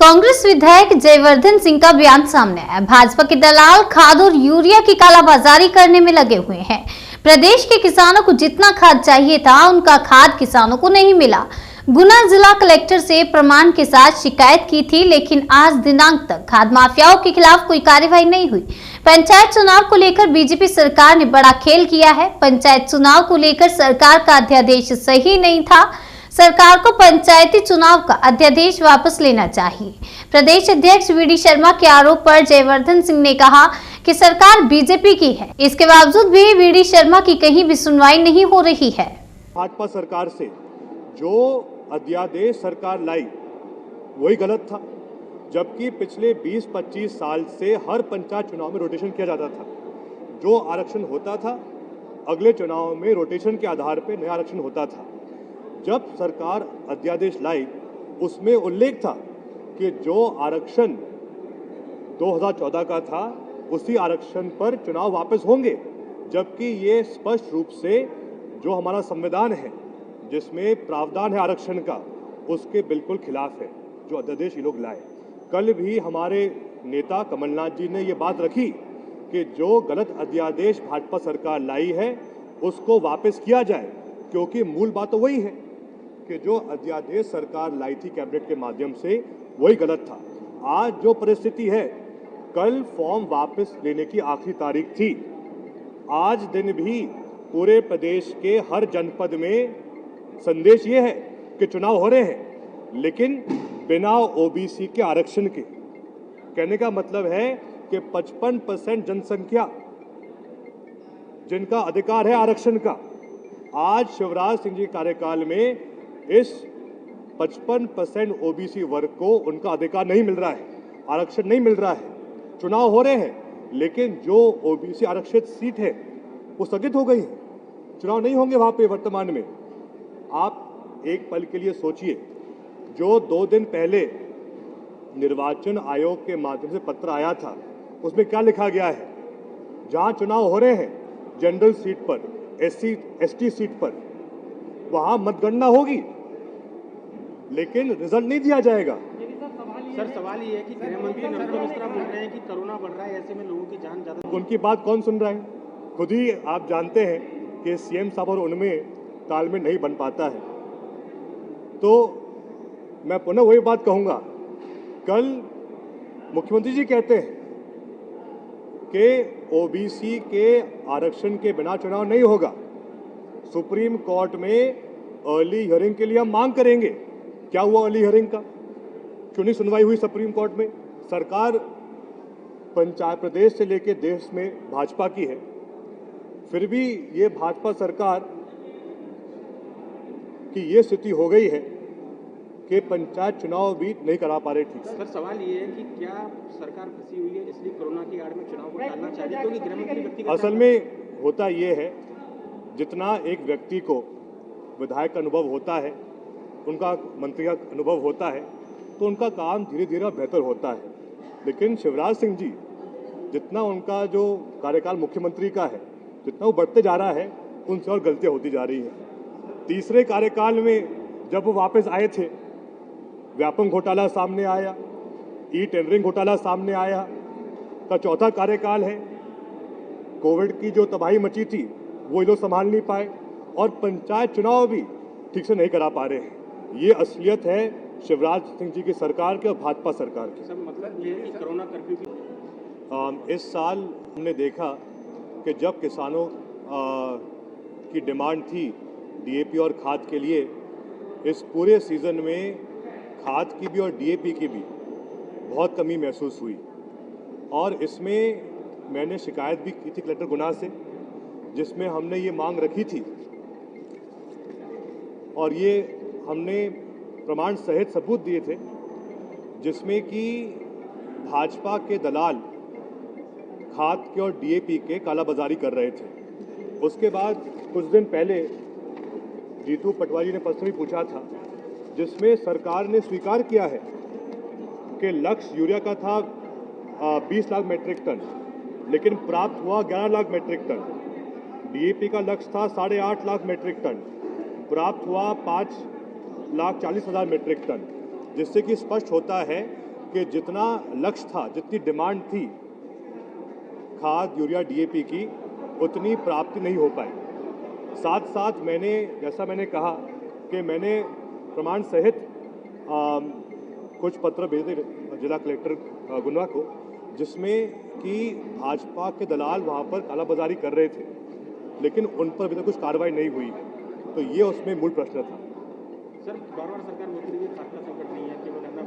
कांग्रेस विधायक जयवर्धन सिंह का बयान सामने आया। भाजपा के दलाल खाद और यूरिया की कालाबाजारी करने में लगे हुए हैं। प्रदेश के किसानों को जितना खाद चाहिए था उनका खाद किसानों को नहीं मिला। गुना जिला कलेक्टर से प्रमाण के साथ शिकायत की थी, लेकिन आज दिनांक तक खाद माफियाओं के खिलाफ कोई कार्रवाई नहीं हुई। पंचायत चुनाव को लेकर बीजेपी सरकार ने बड़ा खेल किया है। पंचायत चुनाव को लेकर सरकार का अध्यादेश सही नहीं था। सरकार को पंचायती चुनाव का अध्यादेश वापस लेना चाहिए। प्रदेश अध्यक्ष वीडी शर्मा के आरोप पर जयवर्धन सिंह ने कहा कि सरकार बीजेपी की है, इसके बावजूद भी वीडी शर्मा की कहीं भी सुनवाई नहीं हो रही है। भाजपा सरकार से जो अध्यादेश सरकार लाई वही गलत था, जबकि पिछले 20-25 साल से हर पंचायत चुनाव में रोटेशन किया जाता था। जो आरक्षण होता था अगले चुनाव में रोटेशन के आधार पर नया आरक्षण होता था। जब सरकार अध्यादेश लाई उसमें उल्लेख था कि जो आरक्षण 2014 का था उसी आरक्षण पर चुनाव वापस होंगे, जबकि ये स्पष्ट रूप से जो हमारा संविधान है जिसमें प्रावधान है आरक्षण का, उसके बिल्कुल खिलाफ है जो अध्यादेश ये लोग लाए। कल भी हमारे नेता कमलनाथ जी ने ये बात रखी कि जो गलत अध्यादेश भाजपा सरकार लाई है उसको वापस किया जाए, क्योंकि मूल बात तो वही है कि जो अध्यादेश सरकार लाई थी कैबिनेट के माध्यम से वही गलत था। आज जो परिस्थिति है, कल फॉर्म वापस लेने की आखिरी तारीख थी। आज दिन भी पूरे प्रदेश के हर जनपद में संदेश ये है कि चुनाव हो रहे हैं, लेकिन बिना ओबीसी के आरक्षण के। कहने का मतलब है कि 55% जनसंख्या जिनका अधिकार है आरक्षण का, आज शिवराज सिंह जी कार्यकाल में इस 55% ओबीसी वर्ग को उनका अधिकार नहीं मिल रहा है, आरक्षण नहीं मिल रहा है। चुनाव हो रहे हैं, लेकिन जो ओबीसी आरक्षित सीट है वो स्थगित हो गई है, चुनाव नहीं होंगे वहां पे वर्तमान में। आप एक पल के लिए सोचिए, जो 2 दिन पहले निर्वाचन आयोग के माध्यम से पत्र आया था उसमें क्या लिखा गया है? जहां चुनाव हो रहे हैं जनरल सीट पर, एससी एसटी सीट पर, वहां मतगणना होगी लेकिन रिजल्ट नहीं दिया जाएगा। सर सवाल ये है कि गृह मंत्री नरोत्तम मिश्रा बोल रहे हैं कि कोरोना बढ़ रहा है, ऐसे में लोगों की जान ज्यादा। उनकी बात कौन सुन रहा है? खुद ही आप जानते हैं कि सीएम साहब और उनमें तालमेल नहीं बन पाता है। तो मैं पुनः वही बात कहूंगा, कल मुख्यमंत्री जी कहते हैं कि ओबीसी के आरक्षण के बिना चुनाव नहीं होगा। सुप्रीम कोर्ट में अर्ली हियरिंग के लिए हम मांग करेंगे। क्या हुआ अर्ली हियरिंग का? क्यों नहीं सुनवाई हुई सुप्रीम कोर्ट में? सरकार पंचायत प्रदेश से लेकर देश में भाजपा की है, फिर भी ये भाजपा सरकार की ये स्थिति हो गई है कि पंचायत चुनाव भी नहीं करा पा रहे ठीक से। सर सवाल ये है कि क्या सरकार फंसी हुई है इसलिए कोरोना की आड़ में चुनाव को टालना चाहिए, क्योंकि गृह मंत्री व्यक्तिगत असल में होता ये है, जितना एक व्यक्ति को विधायक का अनुभव होता है, उनका मंत्री का अनुभव होता है, तो उनका काम धीरे धीरे बेहतर होता है। लेकिन शिवराज सिंह जी, जितना उनका जो कार्यकाल मुख्यमंत्री का है, जितना वो बढ़ते जा रहा है, उनसे और गलतियां होती जा रही हैं। तीसरे कार्यकाल में जब वो वापस आए थे, व्यापम घोटाला सामने आया, ई टेंडरिंग घोटाला सामने आया। का चौथा कार्यकाल है, कोविड की जो तबाही मची थी वो ये लोग संभाल नहीं पाए, और पंचायत चुनाव भी ठीक से नहीं करा पा रहे हैं। ये असलियत है शिवराज सिंह जी की सरकार के और भाजपा सरकार की। सर मतलब ये है कि कोरोना कर्फ्यू की इस साल हमने देखा कि जब किसानों की डिमांड थी डीएपी और खाद के लिए, इस पूरे सीज़न में खाद की भी और डीएपी की भी बहुत कमी महसूस हुई। और इसमें मैंने शिकायत भी की थी कलेक्टर गुना से, जिसमें हमने ये मांग रखी थी और ये हमने प्रमाण सहित सबूत दिए थे, जिसमें कि भाजपा के दलाल खाद के और डीएपी के कालाबाजारी कर रहे थे। उसके बाद कुछ दिन पहले जीतू पटवारी ने प्रश्न भी पूछा था, जिसमें सरकार ने स्वीकार किया है कि लक्ष्य यूरिया का था 20 लाख मीट्रिक टन, लेकिन प्राप्त हुआ 11 लाख मीट्रिक टन। डीएपी का लक्ष्य था 8.5 लाख मीट्रिक टन, प्राप्त हुआ 5,40,000 मीट्रिक टन, जिससे कि स्पष्ट होता है कि जितना लक्ष्य था, जितनी डिमांड थी खाद यूरिया डीएपी की, उतनी प्राप्ति नहीं हो पाई। साथ साथ जैसा मैंने कहा कि मैंने प्रमाण सहित कुछ पत्र भेजे जिला कलेक्टर गुना को, जिसमें कि भाजपा के दलाल वहाँ पर कालाबाजारी कर रहे थे, लेकिन उन पर अभी तक कुछ कार्रवाई नहीं हुई है। तो ये उसमें मूल प्रश्न था। सर, बार बार सरकार बोलती रही है खाद्य संकट नहीं है, केवल अन्ना